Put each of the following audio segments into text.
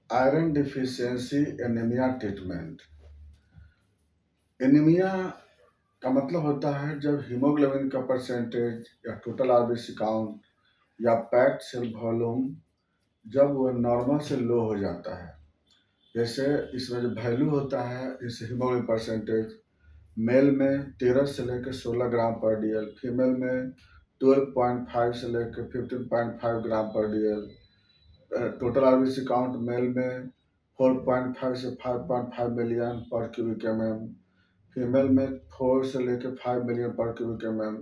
Iron deficiency anaemia treatment. Anaemia का मतलब होता है जब हीमोग्लोबिन का परसेंटेज या टोटल आरबीसी काउंट या पैक्ड सेल वॉल्यूम जब वो नॉर्मल से लो हो जाता है। जैसे इसमें जो वैल्यू होता है, जैसे हीमोग्लोबिन परसेंटेज मेल में 13 से लेकर 16 ग्राम पर डीएल, फीमेल में 12.5 से लेकर 15.5 ग्राम पर dL, total RBC count male में 4.5 से 5.5 मिलियन पर क्यूबिक एमएम, फीमेल में 4 से लेकर 5 मिलियन पर क्यूबिक एमएम।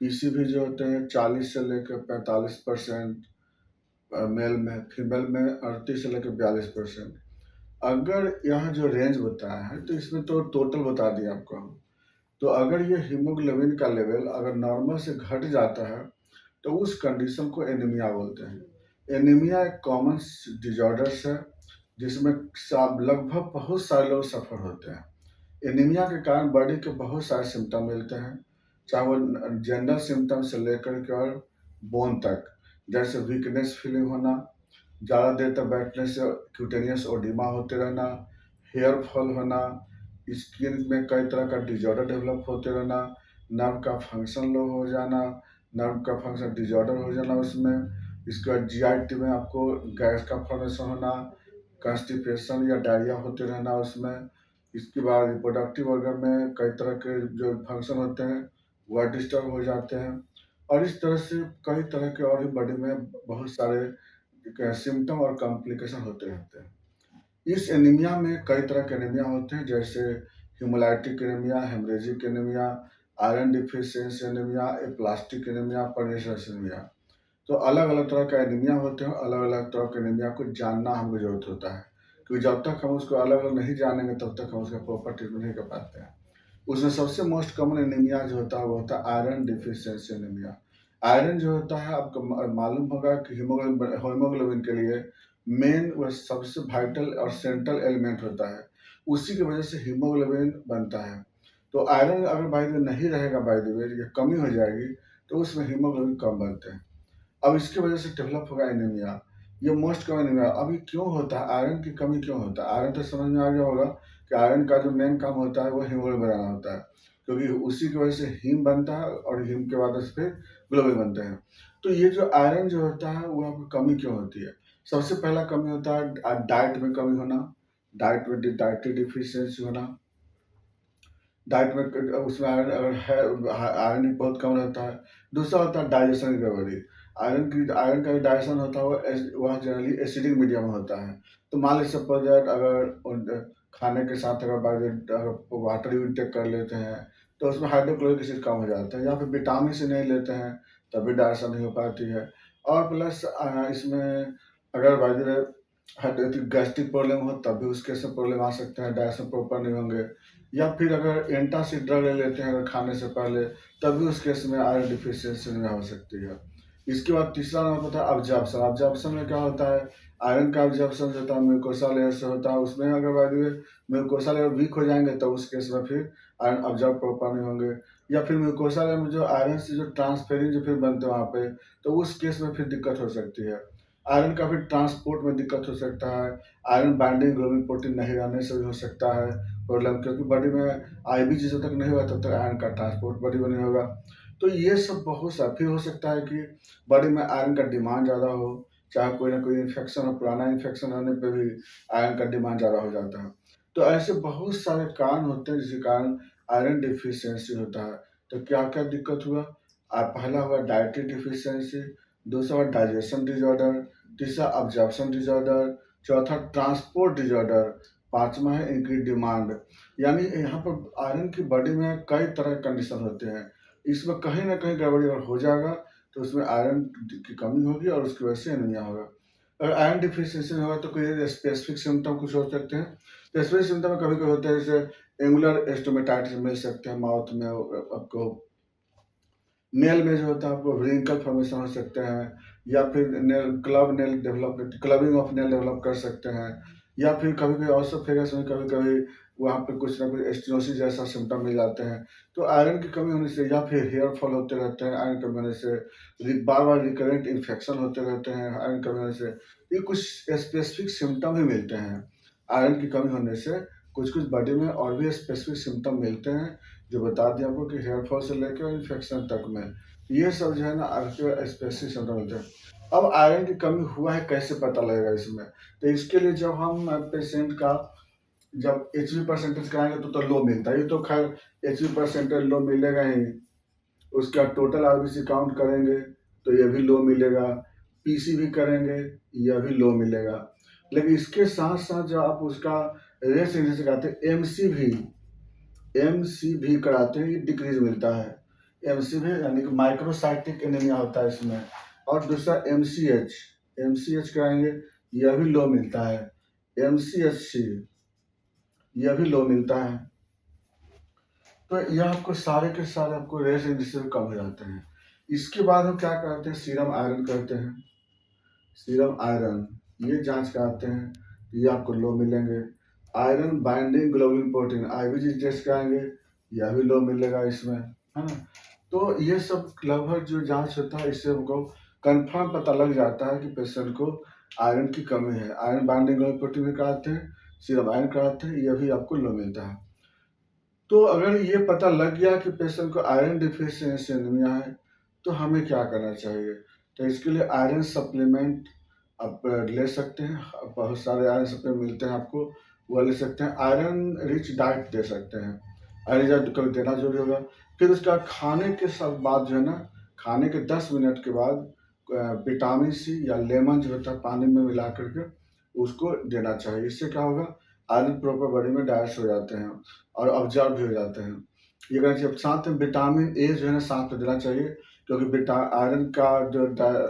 पीसीबी जो होते हैं 40 से लेकर 45% मेल में, फीमेल में 38 से लेकर 42%। अगर यह जो रेंज बताया है तो इसमें तो टोटल बता दिया आपको हम। तो अगर ये हीमोग्लोबिन का लेवल अगर नॉर्मल से घट जाता है तो उस कंडीशन को एनीमिया बोलते हैं। एनीमिया एक कॉमन डिजॉर्डर्स है जिसमें लगभग बहुत सारे लोग सफ़र होते हैं। एनीमिया के कारण बॉडी के बहुत सारे सिम्टम मिलते हैं, चाहे वो जनरल सिम्टम से लेकर के और बोन तक, जैसे वीकनेस फीलिंग होना, ज़्यादा देर तक बैठने से क्यूटेनियस ओडिमा होते रहना, हेयर फॉल होना, स्किन में कई तरह का डिजॉर्डर डेवलप होते रहना, नर्व का फंक्शन लो हो जाना, नर्व का फंक्शन डिजॉर्डर हो जाना उसमें। इसके बाद जीआईटी में आपको गैस का फॉर्मेशन होना, कॉन्स्टिपेशन या डायरिया होते रहना उसमें। इसके बाद रिप्रोडक्टिव ऑर्गन में कई तरह के जो फंक्शन होते हैं वह डिस्टर्ब हो जाते हैं, और इस तरह से कई तरह के और भी बॉडी में बहुत सारे सिम्टम और कॉम्प्लिकेशन होते रहते हैं। इस एनीमिया में कई तरह के एनीमिया होते हैं, जैसे haemolytic anaemia, haemorrhagic anaemia, iron deficiency anaemia, aplastic anaemia, pernicious anaemia. तो अलग अलग तरह का एनीमिया होते हैं, अलग अलग तरह के एनीमिया को जानना हमको जरूरत होता है, क्योंकि जब तक हम उसको अलग अलग नहीं जानेंगे तब तक हम उसका प्रॉपर ट्रीटमेंट नहीं कर पाते हैं। उसमें सबसे मोस्ट कॉमन एनीमिया जो होता है वो होता है आयरन डिफिशियंसी एनीमिया। आयरन जो होता है आपको मालूम होगा कि हीमोग्लोबिन के लिए मेन व सबसे वाइटल और सेंट्रल एलिमेंट होता है, उसी की वजह से हीमोग्लोबिन बनता है। तो आयरन अगर बाय द वे नहीं रहेगा, बाय द वे या कमी हो जाएगी, तो उसमें हीमोग्लोबिन कम बनते हैं। अब इसकी वजह से डेवलप होगा एनीमिया। ये मोस्ट कॉमन एनीमिया। अभी क्यों होता है, आयरन की कमी क्यों होता है? आयरन तो समझ में आ गया होगा कि आयरन का जो मेन काम होता है वो हीमोग्लोबिन बनाना होता है, क्योंकि उसी की वजह से हीम बनता है और हीम के बाद उस फिर ग्लोबिन बनते हैं। तो ये जो आयरन जो होता है वो आपको कमी क्यों होती है? सबसे पहला कमी होता है डाइट में कमी होना, डाइट में डाइटरी डिफिशियंसी होना। डाइट में उसमें आयरन अगर है, आयरन बहुत कम रहता है। दूसरा होता है डाइजेशन की गड़बड़ी। आयरन का जो डाइजेशन होता है वह जनरली एसिडिक मीडियम में होता है। तो मान लीजिए सपोज दैट अगर खाने के साथ अगर वाटर इंटेक कर लेते हैं तो उसमें हाइड्रोक्लोरिक एसिड कम हो जाता है, या फिर विटामिन से नहीं लेते हैं तभी डाइजेशन नहीं हो पाती है। और प्लस इसमें अगर by the way gastric problem हो तब भी उसके से प्रॉब्लम आ सकते हैं, डाइजेशन प्रॉपर नहीं होंगे। या फिर अगर एंटासिड ड्रग ले लेते हैं अगर खाने से पहले, तब भी उस केस में आयरन डिफिशियंसी में हो सकती है। इसके बाद तीसरा नंबर होता है अब्जॉर्प्शन। अब्जॉर्प्शन में क्या होता है, आयरन का अब्जॉर्प्शन जो होता है म्यूकोसा लेयर से होता है, उसमें अगर by the way mucosa layer weak हो जाएंगे तो उस केस में फिर आयरन अब्जॉर्ब प्रॉपर नहीं होंगे। या फिर म्यूकोसा लेयर में जो आयरन से जो ट्रांसफेरिंग जो फिर बनते हैं वहाँ पे, तो उस केस में फिर दिक्कत हो सकती है। आयरन का फिर ट्रांसपोर्ट में दिक्कत हो सकता है। आयरन बाइंडिंग ग्लोबिन प्रोटीन नहीं रहने से भी हो सकता है प्रॉब्लम, क्योंकि बॉडी में आईबी जब तक नहीं होगा तब तक आयरन का ट्रांसपोर्ट बॉडी में नहीं होगा। तो ये सब बहुत सा फिर हो सकता है कि बॉडी में आयरन का डिमांड ज़्यादा हो, चाहे कोई ना कोई इन्फेक्शन हो, पुराना इन्फेक्शन होने पे भी आयरन का डिमांड ज़्यादा हो जाता है। तो ऐसे बहुत सारे कारण होते हैं जिसके कारण आयरन डिफिशियंसी होता है। तो क्या क्या दिक्कत हुआ? पहला हुआ डाइटरी डिफिशियंसी, दूसरा हुआ डाइजेशन डिजॉर्डर, तीसरा अब्जॉर्प्शन डिजॉर्डर, चौथा ट्रांसपोर्ट डिजॉर्डर, पांचवा है इनकी डिमांड। यानी यहाँ पर आयरन की बॉडी में कई तरह के कंडीशन होते हैं, इसमें कहीं ना कहीं गड़बड़ी अगर हो जाएगा तो उसमें आयरन की कमी होगी और उसकी वजह से एनीमिया होगा। अगर आयरन डिफिशियंसी होगा तो कोई स्पेसिफिक सिम्टम कुछ हो सकते हैं। तो स्पेसिफिक सिम्टम में कभी कभी होता है, जैसे एंगुलर एस्टोमेटाइटिस मिल सकते हैं माउथ में आपको, नेल में जो होता है आपको व्रिंकल फॉर्मेशन हो सकते हैं, या फिर nail develop clubbing of nail develop कर सकते हैं, या फिर कभी कभी ऑसोफेगस में कभी कभी वहाँ पे कुछ ना कुछ स्टेनोसिस जैसा सिम्टम मिल जाते हैं। तो आयरन की कमी होने से, या फिर हेयर फॉल होते रहते हैं आयरन कमी होने से, बार बार रिकरेंट इन्फेक्शन होते रहते हैं आयरन कमी होने से, ये कुछ स्पेसिफिक सिम्टम ही मिलते हैं। आयरन की कमी होने से कुछ-कुछ बॉडी में और भी स्पेसिफिक सिम्टम मिलते हैं, जो बता दिए आपको कि हेयर फॉल से लेकर इन्फेक्शन तक में। ये सब जो है ना आपके स्पेसिफिक सिम्टम मिलते हैं। अब आयरन की कमी हुआ है कैसे पता लगेगा इसमें? तो इसके लिए जब हम पेशेंट का जब एचबी परसेंटेज कराएँगे तो लो मिलता है। ये तो ख़ैर एचबी परसेंटेज लो मिलेगा ही। उसका टोटल आरबीसी काउंट करेंगे तो ये भी लो मिलेगा, पीसी भी करेंगे यह भी लो मिलेगा। लेकिन इसके साथ-साथ जो आप उसका रेस इंडेक्स कराते हैं एमसीवी कराते हैं, ये डिक्रीज़ मिलता है। एमसीवी यानी कि माइक्रोसाइटिक एनीमिया होता है इसमें। और दूसरा एमसीएच कराएँगे यह भी लो मिलता है। एमसीएचसी यह भी लो मिलता है। तो यह आपको सारे के सारे आपको रेस इंडेक्स कम हो जाते हैं। इसके बाद हम क्या करते हैं, सीरम आयरन करते हैं। सीरम आयरन ये जाँच कराते हैं, ये आपको लो मिलेंगे। Iron binding globulin protein IBG test कराएँगे, यह भी लो मिलेगा इसमें, है ना? तो ये सब लगभग जो जाँच होता है इससे हमको कन्फर्म पता लग जाता है कि पेशेंट को आयरन की कमी है। आयरन बाइंडिंग ग्लोबुलिन प्रोटीन भी कराते हैं, सीरम आयरन कराते हैं, यह भी आपको लो मिलता है। तो अगर ये पता लग गया कि पेशेंट को आयरन डिफिशियंसी एनीमिया है, तो हमें क्या करना चाहिए? तो इसके लिए आयरन सप्लीमेंट आप ले सकते हैं। बहुत सारे आयरन सप्लीमेंट मिलते हैं आपको, वो ले सकते हैं। आयरन रिच डाइट दे सकते हैं। आयरन डाइट कभी देना ज़रूरी होगा। फिर उसके बाद खाने के बाद जो है ना, खाने के 10 मिनट के बाद विटामिन सी या लेमन जो होता है पानी में मिला कर के उसको देना चाहिए। इससे क्या होगा, आयरन प्रॉपर बॉडी में डाइजेस्ट हो जाते हैं और ऑब्जर्व भी हो जाते हैं। ये करना चाहिए। साथ में विटामिन ए जो है ना साथ में देना चाहिए, क्योंकि आयरन का जो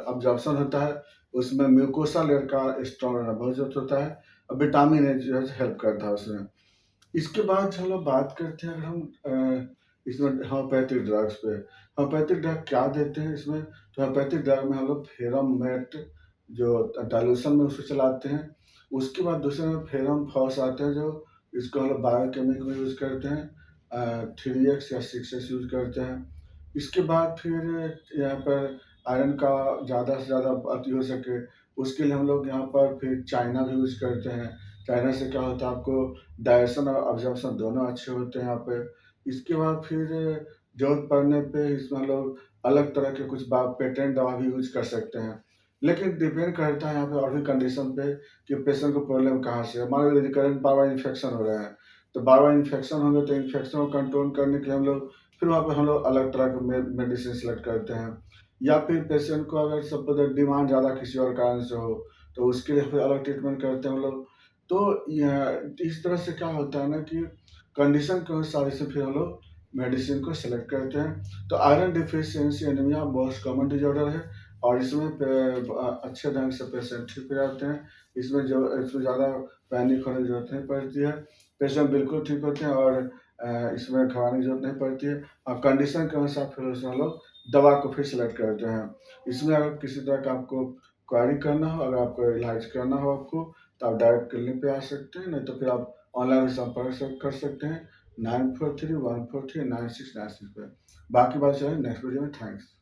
ऑब्जॉर्प्शन होता है उसमें म्यूकोसा लेयर का स्ट्रॉन्ग रहना बहुत ज़रूरत होता है और विटामिन ए जो है हेल्प करता है उसमें। इसके बाद हम लोग बात करते हैं, अगर हम इसमें होम्योपैथिक ड्रग्स पे। होम्योपैथिक ड्रग क्या देते हैं इसमें? तो होम्योपैथिक ड्रग में हम लोग फेरमेट जो डाइल्यूशन में उसको चलाते हैं। उसके बाद दूसरे में फेरम फॉस आते हैं, जो इसको हम लोग बायोकेमिक में यूज़ करते हैं। 3x या 6x यूज़ करते हैं। इसके बाद फिर यहाँ पर आयरन का ज़्यादा से ज़्यादा अति हो सके उसके लिए हम लोग यहाँ पर फिर चाइना भी यूज़ करते हैं। चाइना से क्या होता है, आपको डाइजेशन और अब्जॉर्प्शन दोनों अच्छे होते हैं यहाँ पे। इसके बाद फिर ज़रूरत पड़ने पे इसमें हम लोग अलग तरह के कुछ पेटेंट दवा भी यूज़ कर सकते हैं। लेकिन डिपेंड करता है यहाँ पे और भी कंडीशन पे कि पेशेंट को प्रॉब्लम कहाँ से है। मान लीजिए रिकरेंट बार-बार इन्फेक्शन हो रहा है, तो बार-बार इन्फेक्शन होंगे तो इन्फेक्शन को कंट्रोल करने के लिए हम लोग फिर वहाँ पे हम लोग अलग तरह के मेडिसिन सेलेक्ट करते हैं। या फिर पेशेंट को अगर सपोज़ डिमांड ज़्यादा किसी और कारण से हो, तो उसके लिए फिर अलग ट्रीटमेंट करते हैं हम लोग। तो इस तरह से क्या होता है ना कि कंडीशन के अनुसार से फिर हम लोग मेडिसिन को सेलेक्ट करते हैं। तो आयरन डिफिशियंसी एनीमिया बहुत कॉमन डिसऑर्डर है और इसमें अच्छे ढंग से पेशेंट ठीक हो जाते हैं। इसमें ज़्यादा पैनिक होने की ज़रूरत नहीं पड़ती है। पेशेंट बिल्कुल ठीक होते हैं और इसमें घबराने की ज़रूरत नहीं पड़ती है और कंडीशन के अनुसार फिर उसमें हम लोग दवा को फिर सेलेक्ट करते हैं। इसमें अगर किसी तरह का आपको क्वेरी करना हो, अगर आपको इलाज करना हो आपको, तो आप डायरेक्ट क्लिनिक पे आ सकते हैं, नहीं तो फिर आप ऑनलाइन भी संपर्क कर सकते हैं 9431439696 पे। बाकी बात जो है नेक्स्ट वीडियो में। थैंक्स।